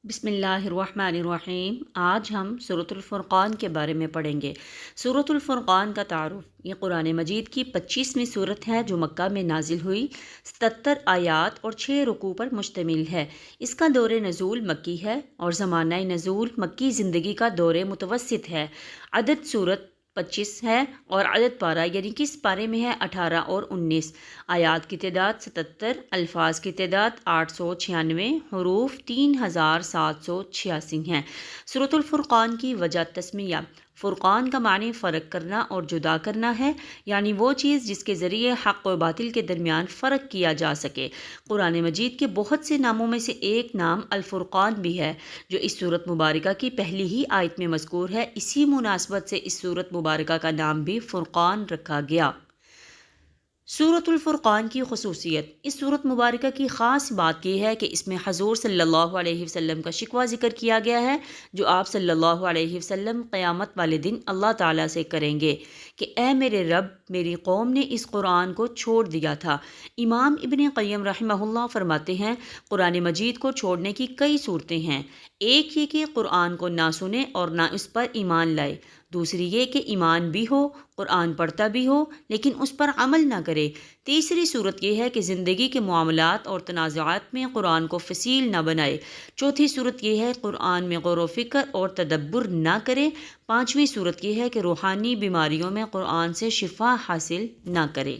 بسم اللہ الرحمن الرحیم۔ آج ہم سورۃ الفرقان کے بارے میں پڑھیں گے۔ سورۃ الفرقان کا تعارف، یہ قرآن مجید کی 25ویں سورت ہے جو مکہ میں نازل ہوئی، 77 آیات اور 6 رکوع پر مشتمل ہے۔ اس کا دور نزول مکی ہے اور زمانہ نزول مکی زندگی کا دور متوسط ہے۔ عدد سورت 25 ہے اور عدد پارہ یعنی کہ اس پارے میں ہے 18 اور 19۔ آیات کی تعداد 77، الفاظ کی تعداد 896، حروف 3786 ہیں۔ سورۃ الفرقان کی وجہ تسمیہ۔ فرقان کا معنی فرق کرنا اور جدا کرنا ہے، یعنی وہ چیز جس کے ذریعے حق و باطل کے درمیان فرق کیا جا سکے۔ قرآن مجید کے بہت سے ناموں میں سے ایک نام الفرقان بھی ہے جو اس سورت مبارکہ کی پہلی ہی آیت میں مذکور ہے۔ اسی مناسبت سے اس سورت مبارکہ کا نام بھی فرقان رکھا گیا۔ سورۃ الفرقان کی خصوصیت۔ اس سورت مبارکہ کی خاص بات یہ ہے کہ اس میں حضور صلی اللہ علیہ وسلم کا شکوہ ذکر کیا گیا ہے جو آپ صلی اللہ علیہ وسلم قیامت والے دن اللہ تعالیٰ سے کریں گے کہ اے میرے رب، میری قوم نے اس قرآن کو چھوڑ دیا تھا۔ امام ابن قیم رحمہ اللہ فرماتے ہیں قرآن مجید کو چھوڑنے کی کئی صورتیں ہیں۔ ایک یہ کہ قرآن کو نہ سنے اور نہ اس پر ایمان لائے، دوسری یہ کہ ایمان بھی ہو، قرآن پڑھتا بھی ہو لیکن اس پر عمل نہ کرے، تیسری صورت یہ ہے کہ زندگی کے معاملات اور تنازعات میں قرآن کو فصیل نہ بنائے، چوتھی صورت یہ ہے قرآن میں غور و فکر اور تدبر نہ کرے، پانچویں صورت یہ ہے کہ روحانی بیماریوں میں قرآن سے شفا حاصل نہ کرے۔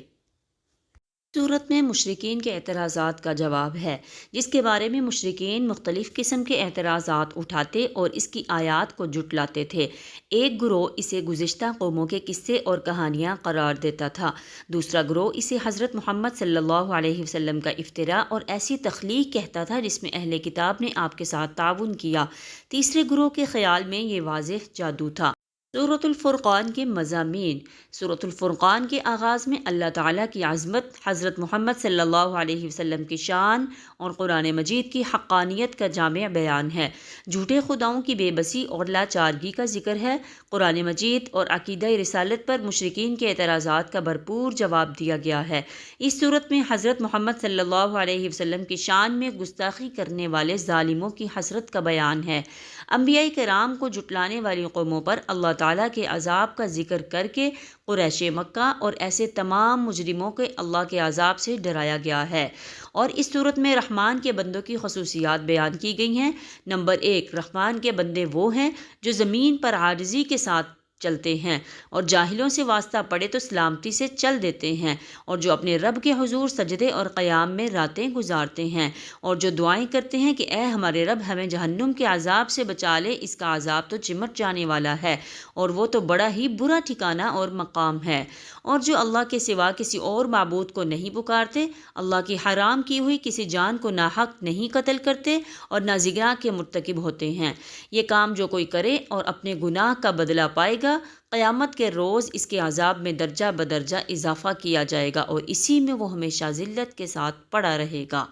سورت میں مشرکین کے اعتراضات کا جواب ہے، جس کے بارے میں مشرکین مختلف قسم کے اعتراضات اٹھاتے اور اس کی آیات کو جھٹلاتے تھے۔ ایک گروہ اسے گزشتہ قوموں کے قصے اور کہانیاں قرار دیتا تھا، دوسرا گروہ اسے حضرت محمد صلی اللہ علیہ وسلم کا افطراء اور ایسی تخلیق کہتا تھا جس میں اہل کتاب نے آپ کے ساتھ تعاون کیا، تیسرے گروہ کے خیال میں یہ واضح جادو تھا۔ سورۃ الفرقان کے مضامین۔ سورۃ الفرقان کے آغاز میں اللہ تعالیٰ کی عظمت، حضرت محمد صلی اللہ علیہ وسلم کی شان اور قرآن مجید کی حقانیت کا جامع بیان ہے۔ جھوٹے خداؤں کی بے بسی اور لاچارگی کا ذکر ہے۔ قرآن مجید اور عقیدہ رسالت پر مشرکین کے اعتراضات کا بھرپور جواب دیا گیا ہے۔ اس صورت میں حضرت محمد صلی اللہ علیہ وسلم کی شان میں گستاخی کرنے والے ظالموں کی حسرت کا بیان ہے۔ انبیاء کرام کو جھٹلانے والی قوموں پر اللہ تعالیٰ کے عذاب کا ذکر کر کے قریش مکہ اور ایسے تمام مجرموں کے اللہ کے عذاب سے ڈرایا گیا ہے۔ اور اس صورت میں رحمان کے بندوں کی خصوصیات بیان کی گئی ہیں۔ نمبر 1، رحمان کے بندے وہ ہیں جو زمین پر عاجزی کے ساتھ چلتے ہیں اور جاہلوں سے واسطہ پڑے تو سلامتی سے چل دیتے ہیں، اور جو اپنے رب کے حضور سجدے اور قیام میں راتیں گزارتے ہیں اور جو دعائیں کرتے ہیں کہ اے ہمارے رب ہمیں جہنم کے عذاب سے بچا لے، اس کا عذاب تو چمٹ جانے والا ہے اور وہ تو بڑا ہی برا ٹھکانہ اور مقام ہے، اور جو اللہ کے سوا کسی اور معبود کو نہیں پکارتے، اللہ کی حرام کی ہوئی کسی جان کو ناحق نہیں قتل کرتے اور نہ زنا کے مرتکب ہوتے ہیں۔ یہ کام جو کوئی کرے اور اپنے گناہ کا بدلہ پائے گا، قیامت کے روز اس کے عذاب میں درجہ بدرجہ اضافہ کیا جائے گا اور اسی میں وہ ہمیشہ ذلت کے ساتھ پڑا رہے گا،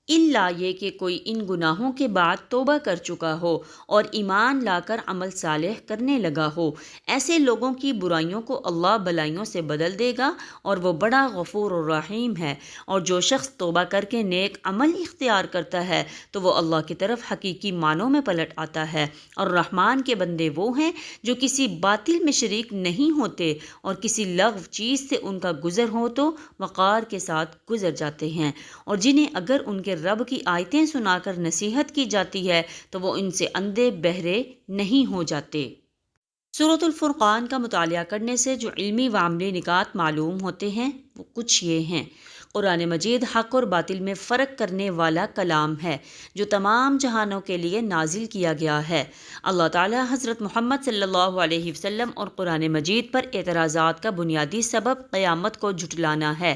الا یہ کہ کوئی ان گناہوں کے بعد توبہ کر چکا ہو اور ایمان لا کر عمل صالح کرنے لگا ہو۔ ایسے لوگوں کی برائیوں کو اللہ بلائیوں سے بدل دے گا اور وہ بڑا غفور و رحیم ہے، اور جو شخص توبہ کر کے نیک عمل اختیار کرتا ہے تو وہ اللہ کی طرف حقیقی معنوں میں پلٹ آتا ہے۔ اور رحمان کے بندے وہ ہیں جو کسی باطل میں شریک نہیں ہوتے اور کسی لغو چیز سے ان کا گزر ہو تو وقار کے ساتھ گزر جاتے ہیں، اور جنہیں اگر ان کے رب کی آیتیں سنا کر نصیحت کی جاتی ہے تو وہ ان سے اندھے بہرے نہیں ہو جاتے۔ سورۃ الفرقان کا مطالعہ کرنے سے جو علمی و عملی نکات معلوم ہوتے ہیں وہ کچھ یہ ہیں۔ قرآن مجید حق اور باطل میں فرق کرنے والا کلام ہے جو تمام جہانوں کے لیے نازل کیا گیا ہے۔ اللہ تعالیٰ حضرت محمد صلی اللہ علیہ وسلم اور قرآن مجید پر اعتراضات کا بنیادی سبب قیامت کو جھٹلانا ہے۔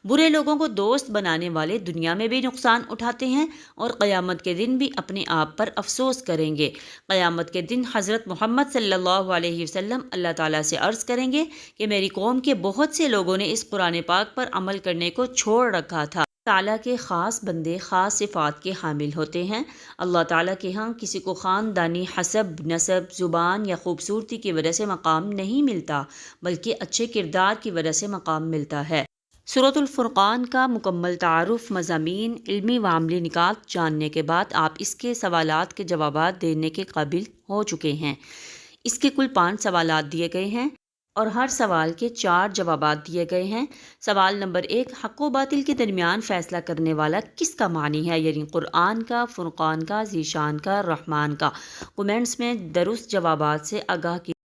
برے لوگوں کو دوست بنانے والے دنیا میں بھی نقصان اٹھاتے ہیں اور قیامت کے دن بھی اپنے آپ پر افسوس کریں گے۔ قیامت کے دن حضرت محمد صلی اللہ علیہ وسلم اللہ تعالیٰ سے عرض کریں گے کہ میری قوم کے بہت سے لوگوں نے اس قرآن پاک پر عمل کرنے کو چھوڑ رکھا تھا۔ تعالیٰ کے خاص بندے خاص صفات کے حامل ہوتے ہیں۔ اللہ تعالیٰ کے ہاں کسی کو خاندانی حسب، نسب، زبان یا خوبصورتی کی وجہ سے مقام نہیں ملتا، بلکہ اچھے کردار کی وجہ سے مقام ملتا ہے۔ سورۃ الفرقان کا مکمل تعارف، مضامین، علمی و عملی نکات جاننے کے بعد آپ اس کے سوالات کے جوابات دینے کے قابل ہو چکے ہیں۔ اس کے کل 5 سوالات دیے گئے ہیں اور ہر سوال کے 4 جوابات دیے گئے ہیں۔ سوال نمبر 1، حق و باطل کے درمیان فیصلہ کرنے والا کس کا معنی ہے؟ یعنی قرآن کا، فرقان کا، ذیشان کا، رحمان کا۔ کومنٹس میں درست جوابات سے آگاہ کی